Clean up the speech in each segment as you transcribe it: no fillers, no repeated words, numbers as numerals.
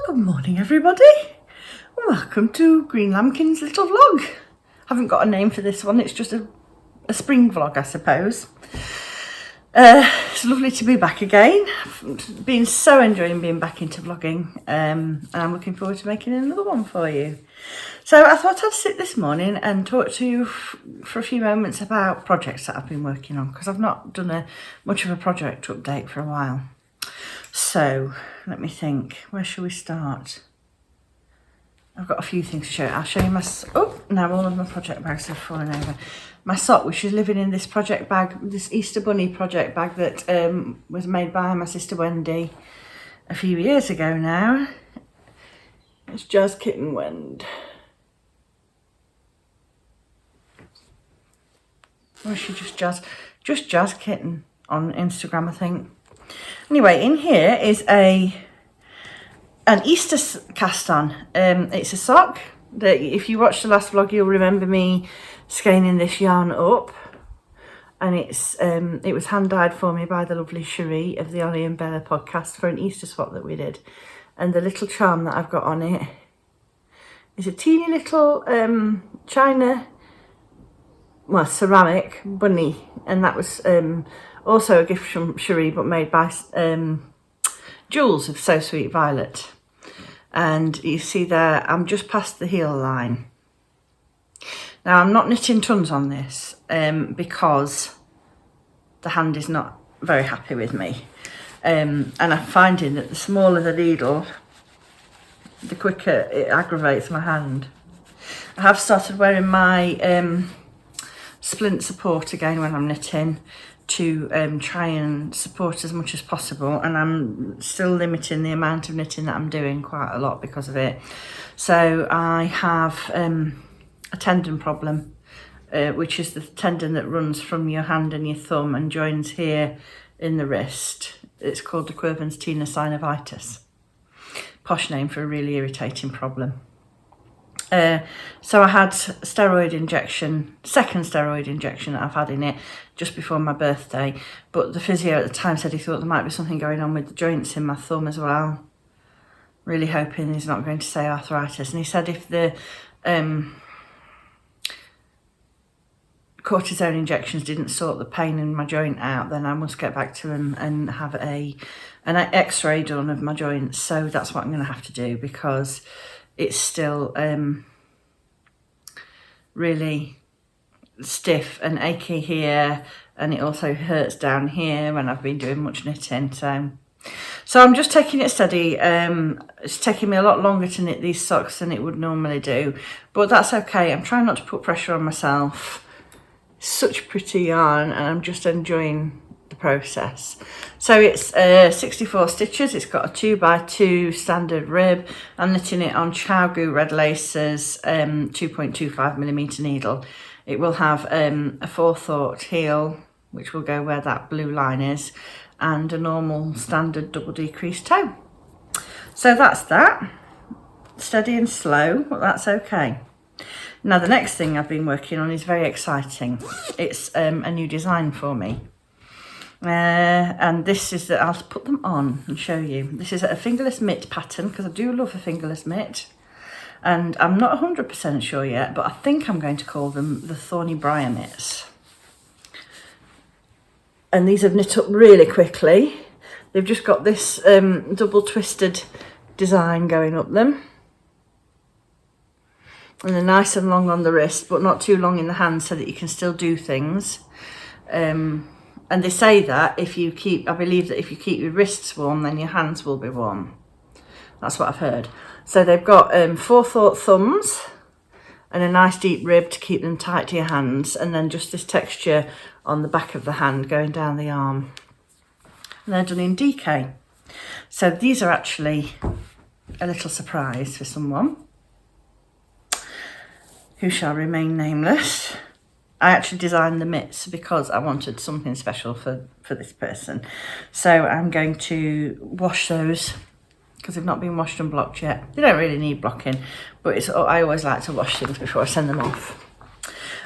Good morning, everybody. Welcome to Greenlambkin's little vlog. I haven't got a name for this one. It's just a spring vlog, I suppose. It's lovely to be back again. I've been so enjoying being back into vlogging, and I'm looking forward to making another one for you. So I thought I'd sit this morning and talk to you for a few moments about projects that I've been working on, because I've not done much of a project update for a while. So let me think, where shall we start? I've got a few things to show you. I'll show you now all of my project bags have fallen over. My sock, which is living in this project bag, this Easter Bunny project bag that was made by my sister Wendy a few years ago now. It's Jazz Kitten Wend. Or is she just Jazz Kitten on Instagram, I think. Anyway, in here is an Easter cast on. It's a sock that, if you watched the last vlog, you'll remember me skeins this yarn up, and it was hand dyed for me by the lovely Cherie of the Ollie and Bella podcast for an Easter swap that we did. And the little charm that I've got on it is a teeny little ceramic bunny, and that was also a gift from Cherie, but made by Jules of So Sweet Violet. And you see there, I'm just past the heel line. Now, I'm not knitting tons on this because the hand is not very happy with me. And I'm finding that the smaller the needle, the quicker it aggravates my hand. I have started wearing my splint support again when I'm knitting, to try and support as much as possible, and I'm still limiting the amount of knitting that I'm doing quite a lot because of it. So I have a tendon problem, which is the tendon that runs from your hand and your thumb and joins here in the wrist. It's called the Quervain's tenosynovitis, posh name for a really irritating problem. So I had second steroid injection that I've had in it just before my birthday, but the physio at the time said he thought there might be something going on with the joints in my thumb as well. Really hoping he's not going to say arthritis. And he said if the cortisone injections didn't sort the pain in my joint out, then I must get back to him and have an x-ray done of my joints. So that's what I'm going to have to do, because it's still really stiff and achy here, and it also hurts down here when I've been doing much knitting. So I'm just taking it steady. It's taking me a lot longer to knit these socks than it would normally do, but that's okay. I'm trying not to put pressure on myself. It's such pretty yarn, and I'm just enjoying the process. So it's 64 stitches. It's got a 2x2 standard rib. I'm knitting it on Chowgu red laces, 2.25mm needle. It will have a forethought heel, which will go where that blue line is, and a normal standard double decrease toe. So that's that. Steady and slow, but that's okay. Now the next thing I've been working on is very exciting. It's a new design for me. And this is I'll put them on and show you. This is a fingerless mitt pattern, because I do love a fingerless mitt, and I'm not 100% sure yet, but I think I'm going to call them the Thorny Briar mitts. And these have knit up really quickly. They've just got this double twisted design going up them, and they're nice and long on the wrist, but not too long in the hand, so that you can still do things. And they say that I believe that if you keep your wrists warm, then your hands will be warm. That's what I've heard. So they've got forethought thumbs and a nice deep rib to keep them tight to your hands, and then just this texture on the back of the hand going down the arm. And they're done in DK. So these are actually a little surprise for someone who shall remain nameless. I actually designed the mitts because I wanted something special for this person. So I'm going to wash those, because they've not been washed and blocked yet. They don't really need blocking, but I always like to wash things before I send them off.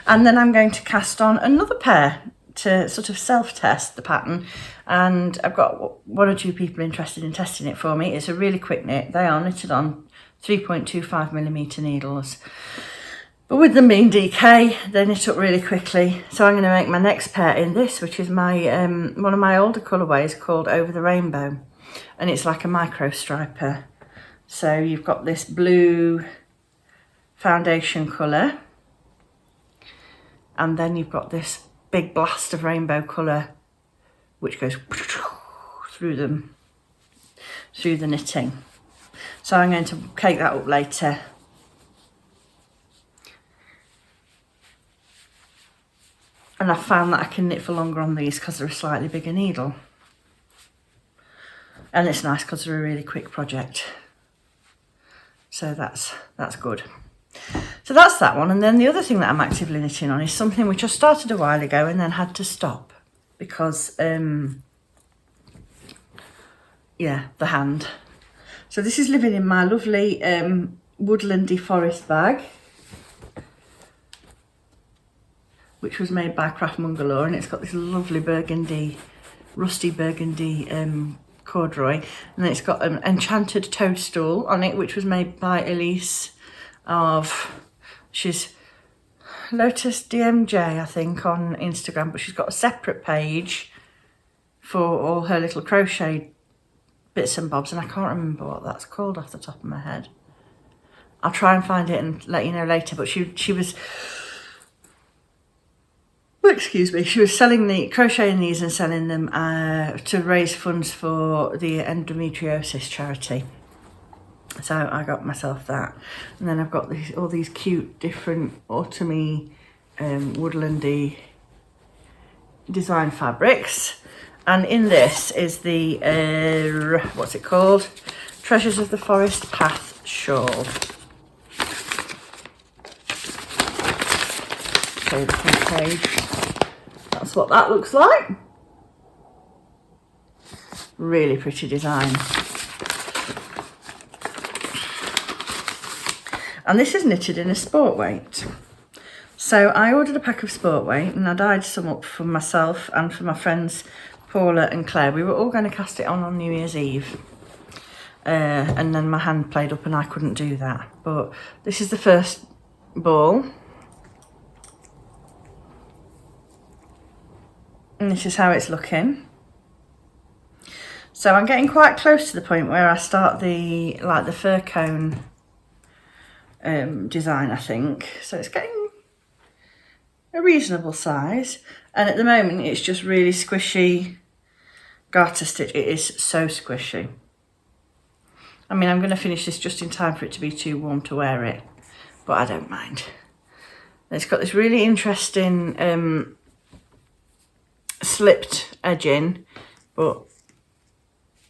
And then I'm going to cast on another pair to sort of self-test the pattern, and I've got one or two people interested in testing it for me. It's a really quick knit. They are knitted on 3.25mm needles, but with them being DK, they knit up really quickly. So I'm going to make my next pair in this, which is my one of my older colourways called Over the Rainbow, and it's like a micro striper. So you've got this blue foundation colour, and then you've got this big blast of rainbow colour which goes through them, through the knitting. So I'm going to cake that up later. And I found that I can knit for longer on these because they're a slightly bigger needle. And it's nice because they're a really quick project. So that's good. So that's that one. And then the other thing that I'm actively knitting on is something which I started a while ago and then had to stop because, yeah, the hand. So this is living in my lovely woodlandy forest bag, which was made by Craftmonger Law, and it's got this lovely burgundy, rusty burgundy corduroy, and then it's got an enchanted toadstool on it, which was made by Elise she's Lotus DMJ, I think, on Instagram, but she's got a separate page for all her little crochet bits and bobs, and I can't remember what that's called off the top of my head. I'll try and find it and let you know later, but she was, excuse me, she was crocheting these and selling them to raise funds for the endometriosis charity. So I got myself that, and then I've got all these cute different autumny woodlandy design fabrics, and in this is the what's it called, Treasures of the Forest Path shawl. So the front page, that's what that looks like. Really pretty design. And this is knitted in a sport weight. So I ordered a pack of sport weight, and I dyed some up for myself and for my friends Paula and Claire. We were all going to cast it on New Year's Eve. And then my hand played up and I couldn't do that. But this is the first ball. And this is how it's looking. So I'm getting quite close to the point where I start the fir cone design, I think. So it's getting a reasonable size, and at the moment it's just really squishy garter stitch. It is so squishy. I mean, I'm going to finish this just in time for it to be too warm to wear it, but I don't mind. It's got this really interesting slipped edging, but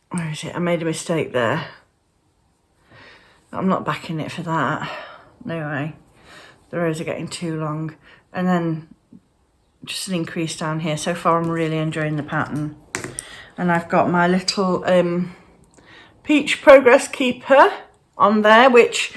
where is it? I made a mistake there. I'm not backing it for that. No way. The rows are getting too long. And then just an increase down here. So far I'm really enjoying the pattern. And I've got my little Peach Progress Keeper on there, which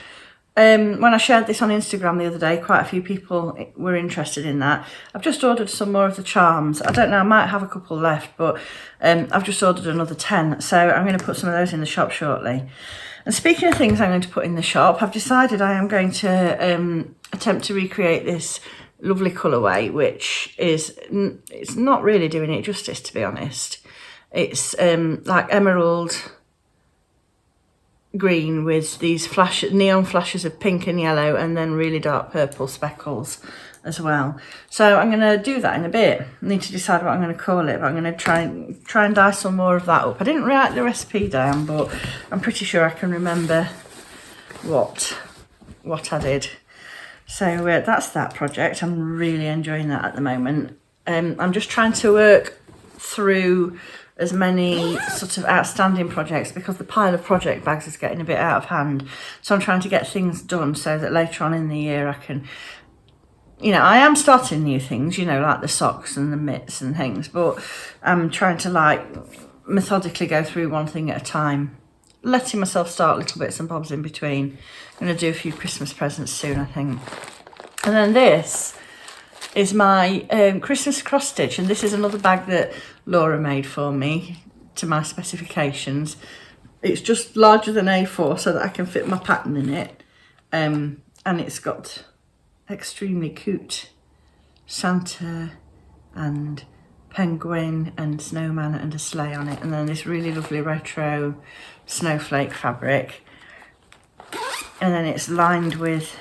when I shared this on Instagram the other day, quite a few people were interested in that. I've just ordered some more of the charms. I don't know, I might have a couple left, but I've just ordered another 10. So I'm going to put some of those in the shop shortly. And speaking of things I'm going to put in the shop, I've decided I am going to attempt to recreate this lovely colourway, which is, it's not really doing it justice, to be honest. It's like emerald green with these neon flashes of pink and yellow, and then really dark purple speckles as well. So I'm going to do that in a bit. I need to decide what I'm going to call it, but I'm going to try and dye some more of that up. I didn't write the recipe down, but I'm pretty sure I can remember what I did. So that's that project. I'm really enjoying that at the moment. I'm just trying to work through as many sort of outstanding projects because the pile of project bags is getting a bit out of hand. So I'm trying to get things done so that later on in the year I can, you know, I am starting new things, you know, like the socks and the mitts and things, but I'm trying to like methodically go through one thing at a time, letting myself start little bits and bobs in between. I'm going to do a few Christmas presents soon, I think. And then this is my Christmas cross stitch, and this is another bag that Laura made for me to my specifications. It's just larger than A4 so that I can fit my pattern in it, and it's got extremely cute Santa and penguin and snowman and a sleigh on it, and then this really lovely retro snowflake fabric, and then it's lined with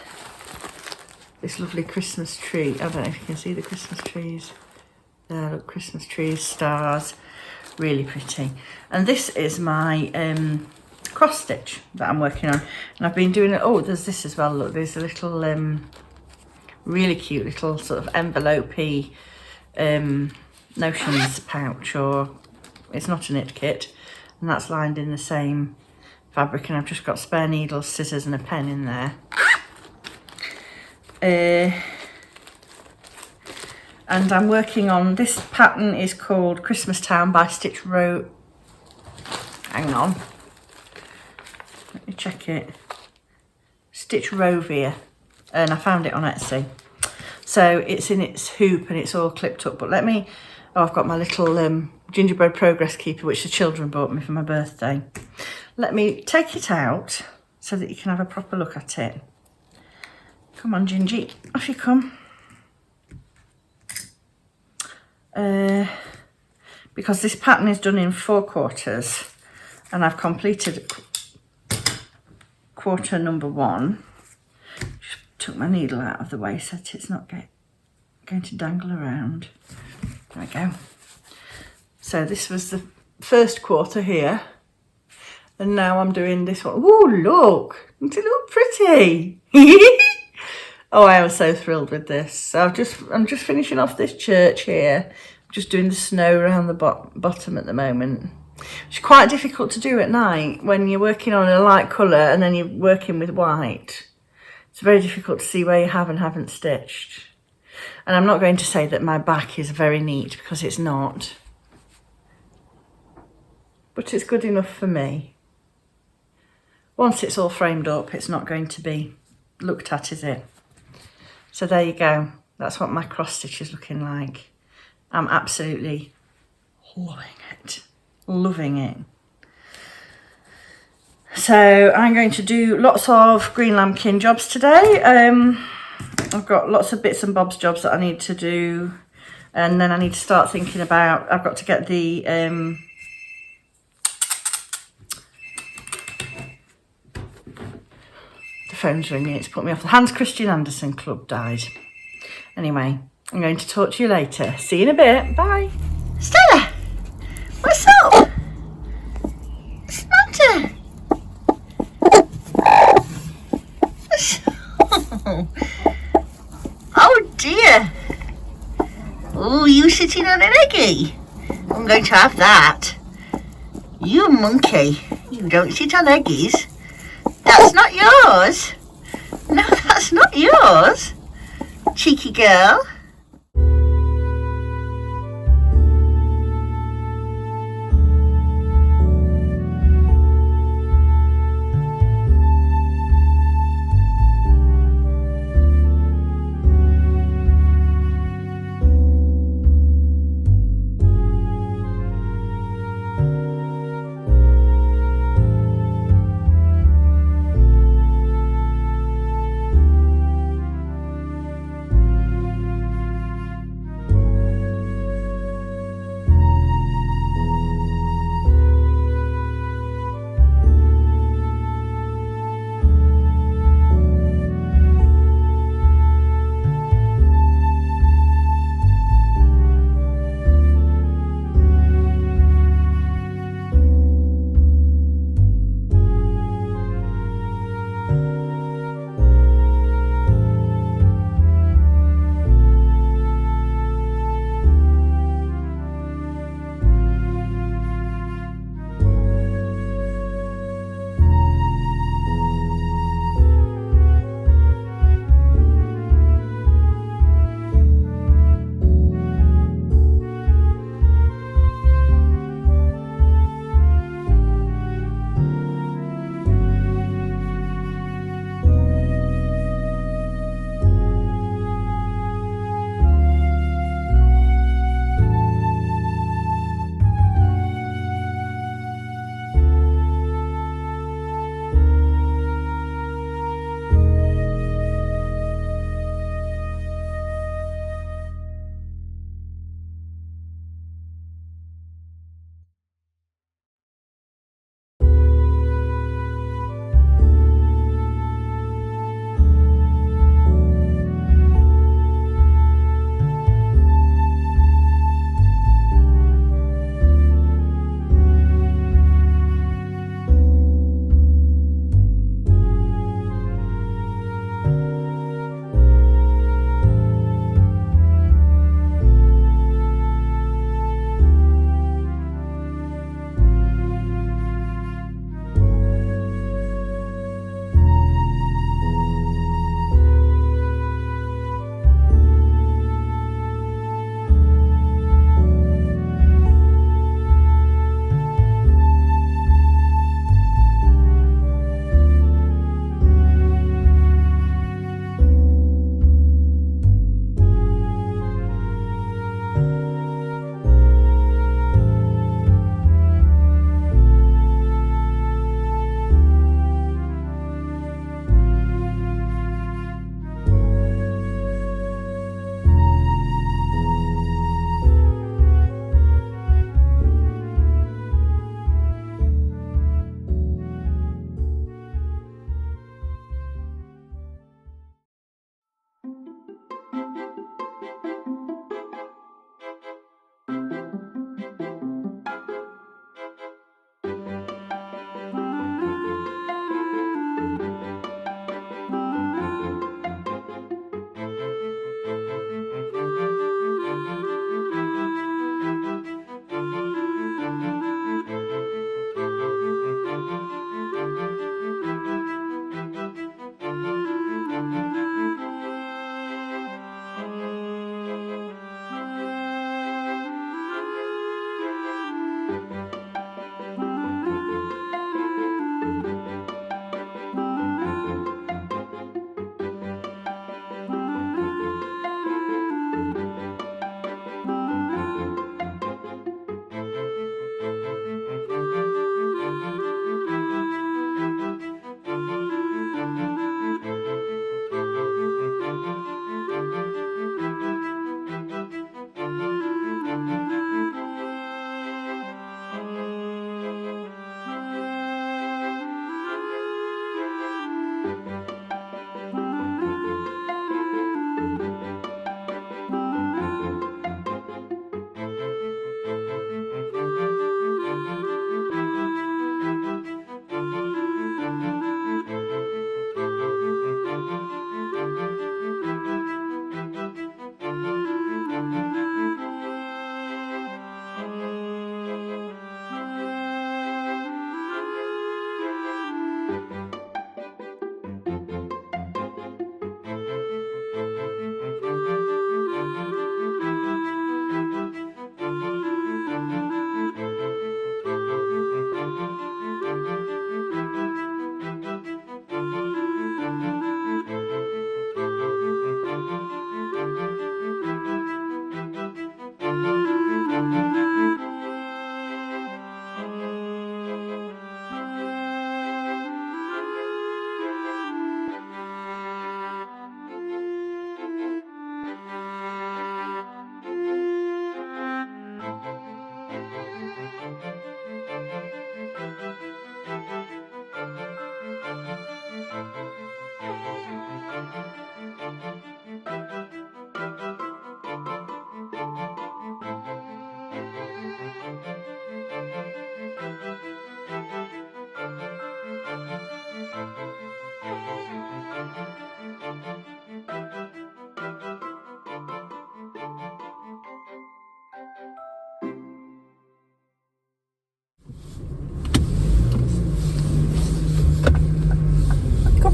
this lovely Christmas tree. I don't know if you can see the Christmas trees there. Look, Christmas trees, stars, really pretty. And this is my cross stitch that I'm working on, and I've been doing it. Oh, there's this as well. Look, there's a little really cute little sort of envelope-y notions pouch, or it's not a knit kit, and that's lined in the same fabric, and I've just got spare needles, scissors and a pen in there. And I'm working on, this pattern is called Christmas Town by Stitch Row. Hang on, let me check it. Stitch Rovia, and I found it on Etsy. So it's in its hoop and it's all clipped up, but let me, oh, I've got my little gingerbread progress keeper, which the children bought me for my birthday. Let me take it out so that you can have a proper look at it. Come on, Gingy, off you come. Because this pattern is done in 4 quarters, and I've completed quarter number 1. Just took my needle out of the way so that it's not going to dangle around. There we go. So this was the first quarter here, and now I'm doing this one. Oh, look! Doesn't it look pretty? Oh, I was so thrilled with this. So I'm just finishing off this church here. Just doing the snow around the bottom at the moment. It's quite difficult to do at night when you're working on a light colour and then you're working with white. It's very difficult to see where you have and haven't stitched. And I'm not going to say that my back is very neat, because it's not. But it's good enough for me. Once it's all framed up, it's not going to be looked at, is it? So there you go. That's what my cross stitch is looking like. I'm absolutely loving it. Loving it. So I'm going to do lots of Greenlambkin jobs today. I've got lots of bits and bobs jobs that I need to do, and then I need to start thinking about, I've got to get the phone's ringing, it's put me off. The Hans Christian Andersen Club died. Anyway, I'm going to talk to you later. See you in a bit. Bye. Stella, what's up? Santa. Oh dear. Oh, you sitting on an eggy? I'm going to have that. You monkey. You don't sit on eggies. That's not yours. No, that's not yours. Cheeky girl.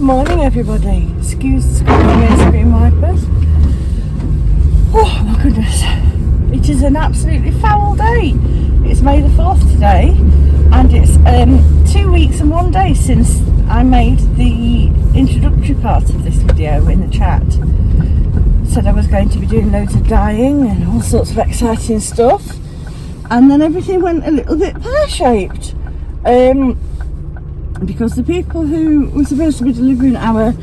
Morning everybody. Excuse the windscreen wipers. Oh my goodness. It is an absolutely foul day. It's May the 4th today and it's 2 weeks and 1 day since I made the introductory part of this video in the chat. Said I was going to be doing loads of dyeing and all sorts of exciting stuff, and then everything went a little bit pear-shaped. Because the people who were supposed to be delivering our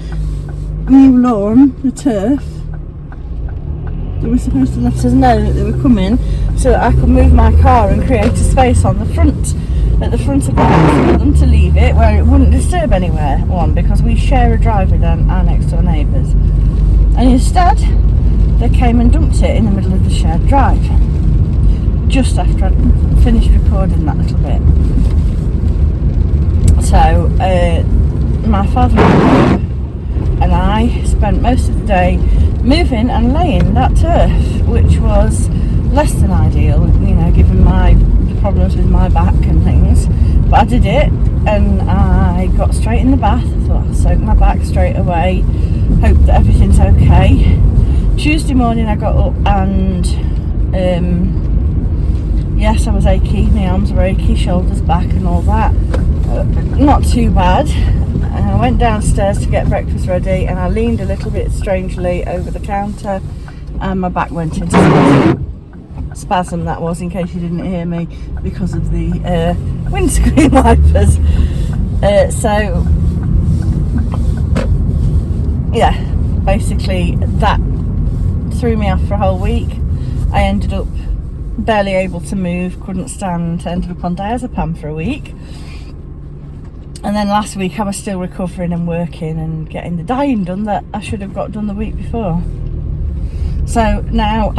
new lawn, the turf, they were supposed to let us know that they were coming so that I could move my car and create a space on the front, at the front of the house, for them to leave it where it wouldn't disturb anywhere. One, because we share a drive with our next door neighbours, and instead they came and dumped it in the middle of the shared drive just after I'd finished recording that little bit. So my father-in-law and I spent most of the day moving and laying that turf, which was less than ideal, you know, given the problems with my back and things. But I did it, and I got straight in the bath. I thought I'll soak my back straight away, hope that everything's okay. Tuesday morning I got up and yes, I was achy, my arms were achy, shoulders, back and all that. Not too bad. And I went downstairs to get breakfast ready, and I leaned a little bit strangely over the counter and my back went into spasm, that was, in case you didn't hear me, because of the windscreen wipers. So yeah, basically that threw me off for a whole week. I ended up barely able to move, couldn't stand, ended up on diazepam for a week. And then last week I was still recovering and working and getting the dyeing done that I should have got done the week before. So now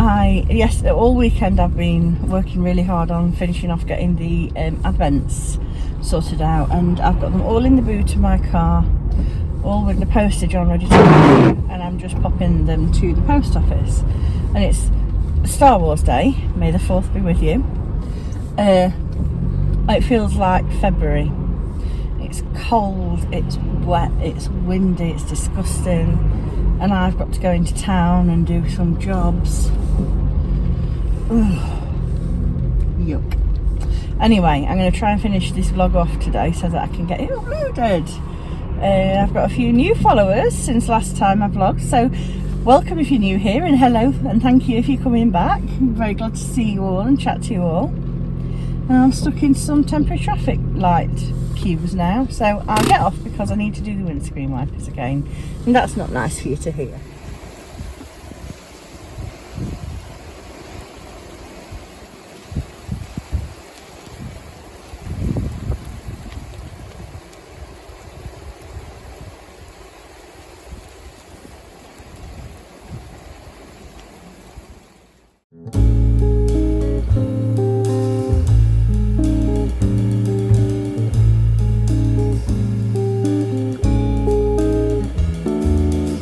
all weekend I've been working really hard on finishing off getting the advents sorted out, and I've got them all in the boot of my car, all with the postage on ready to go, and I'm just popping them to the post office. And it's Star Wars Day, May the 4th be with you. It feels like February. It's cold, it's wet, it's windy, it's disgusting, and I've got to go into town and do some jobs. Ugh. Yuck. Anyway, I'm going to try and finish this vlog off today so that I can get it uploaded. I've got a few new followers since last time I vlogged, so welcome if you're new here, and hello and thank you if you're coming back. I'm very glad to see you all and chat to you all. And I'm stuck in some temporary traffic light queues now, so I'll get off because I need to do the windscreen wipers again, and that's not nice for you to hear.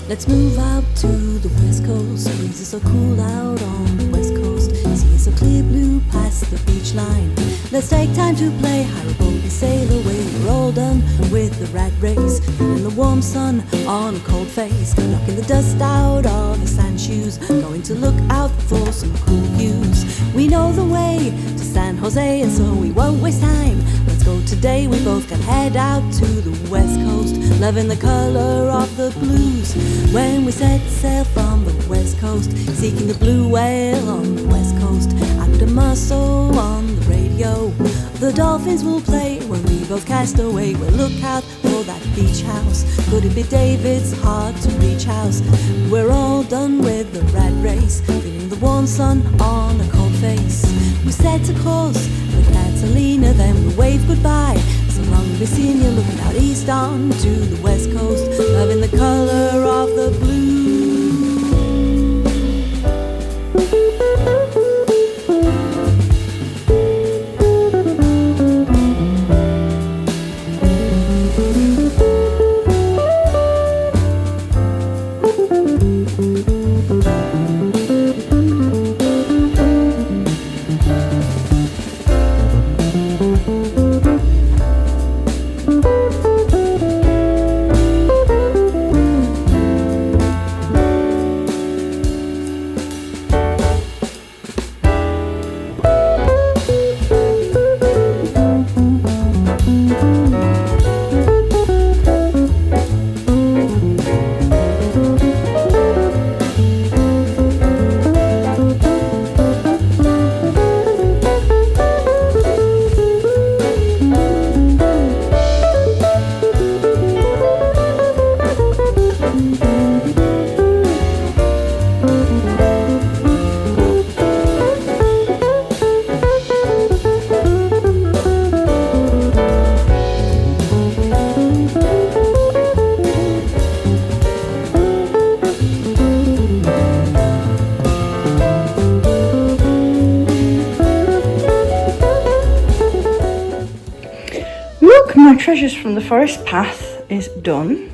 Let's move out to the west coast. Breeze is so cool out on the west coast. Sea is so clear blue past the beach line. Let's take time to play hire a boat and sail away. We're all done with the rat race. In the warm sun on a cold face, knocking the dust out of the sand shoes. Going to look out for some cool views. We know the way to San Jose, and so we won't waste time. Let's go today, we both can head out to the west coast, loving the color of the blues. When we set sail from the west coast, seeking the blue whale on the west coast, and a muscle on the radio. The dolphins will play when we both cast away. We'll look out for that beach house. Could it be David's hard to reach house? We're all done with the rat race, feeling the warm sun on a cold face. We set a course for Catalina, then we wave goodbye. So long to be seeing you, looking out east on to the west coast, loving the color of the blue. my treasures from the forest path is done.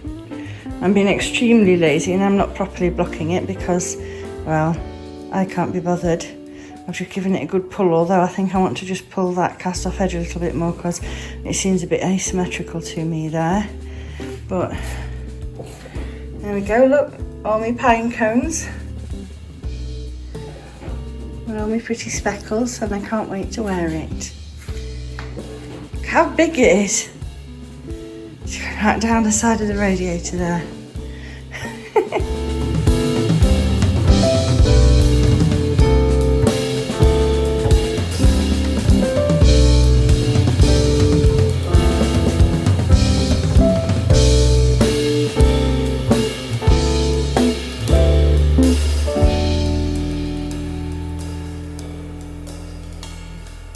I'm being extremely lazy and I'm not properly blocking it because, well, I can't be bothered. I've just given it a good pull, although I think I want to just pull that cast off edge a little bit more because it seems a bit asymmetrical to me there. But there we go, look, all my pine cones and all my pretty speckles, and I can't wait to wear it. Look how big it is. It's going right down the side of the radiator there.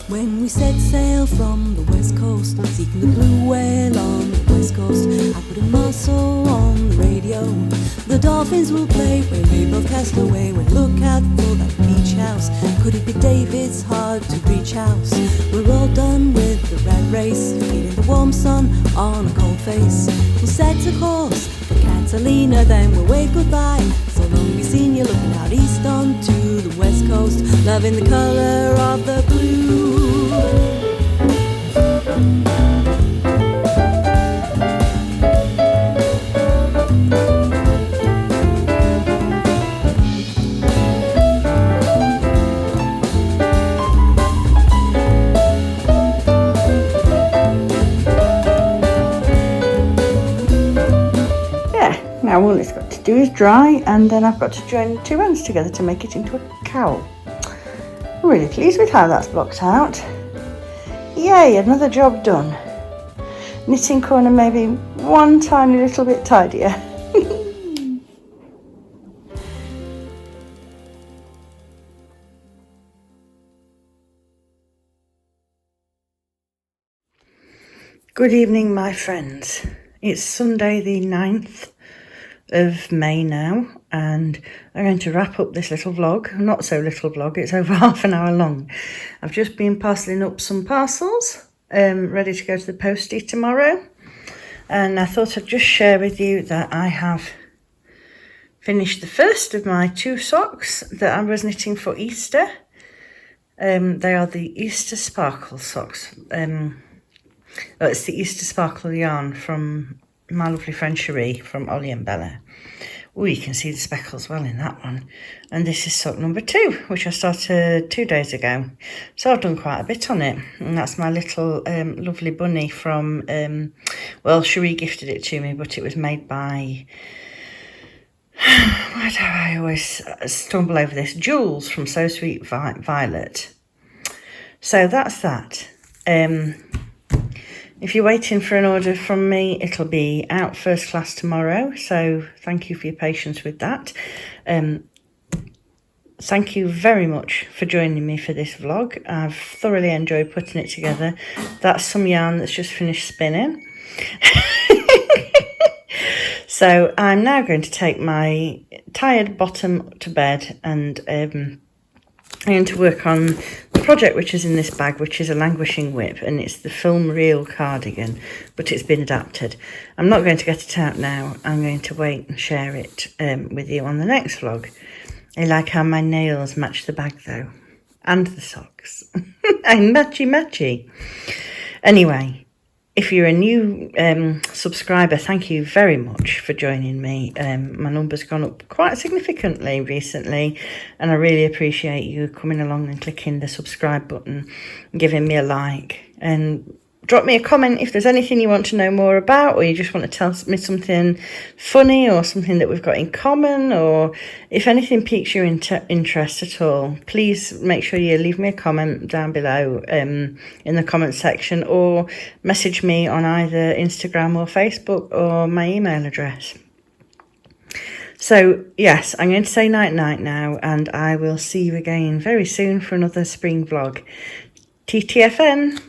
When we set sail from the west coast, seeking the blue whale on the west coast, I put a muscle on the radio. The dolphins will play when we both cast away. We'll look out for that beach house. Could it be David's hard to reach house? We're all done with the rat race, feeling the warm sun on a cold face. We'll set a course for Catalina, then we'll wave goodbye. So long be seen you looking out east onto the west coast, loving the colour of the blue. Now all it's got to do is dry, and then I've got to join the two ends together to make it into a cowl. I'm really pleased with how that's blocked out. Yay, another job done. Knitting corner maybe one tiny little bit tidier. Good evening, my friends. It's Sunday the 9th of May now, and I'm going to wrap up this little vlog. Not so little vlog, it's over half an hour long. I've just been parceling up some parcels, ready to go to the postie tomorrow, and I thought I'd just share with you that I have finished the first of my 2 socks that I was knitting for Easter. They are the Easter Sparkle socks. It's the Easter Sparkle yarn from my lovely friend Cherie from Ollie and Bella. Oh, you can see the speckles well in that one. And this is sock number 2, which I started 2 days ago. So I've done quite a bit on it. And that's my little lovely bunny from, well, Cherie gifted it to me, but it was made by, why do I always stumble over this? Jules from So Sweet Violet. So that's that. If you're waiting for an order from me, it'll be out first class tomorrow. So thank you for your patience with that. Thank you very much for joining me for this vlog. I've thoroughly enjoyed putting it together. That's some yarn that's just finished spinning. So I'm now going to take my tired bottom to bed, and I'm going to work on the project which is in this bag, which is a languishing whip, and it's the film reel cardigan, but it's been adapted. I'm not going to get it out now. I'm going to wait and share it with you on the next vlog. I like how my nails match the bag though, and the socks. I'm matchy. Anyway, if you're a new subscriber, thank you very much for joining me. My number's gone up quite significantly recently, and I really appreciate you coming along and clicking the subscribe button and giving me a like. And drop me a comment if there's anything you want to know more about, or you just want to tell me something funny or something that we've got in common, or if anything piques your interest at all. Please make sure you leave me a comment down below in the comment section, or message me on either Instagram or Facebook or my email address. So yes, I'm going to say night now, and I will see you again very soon for another spring vlog. TTFN.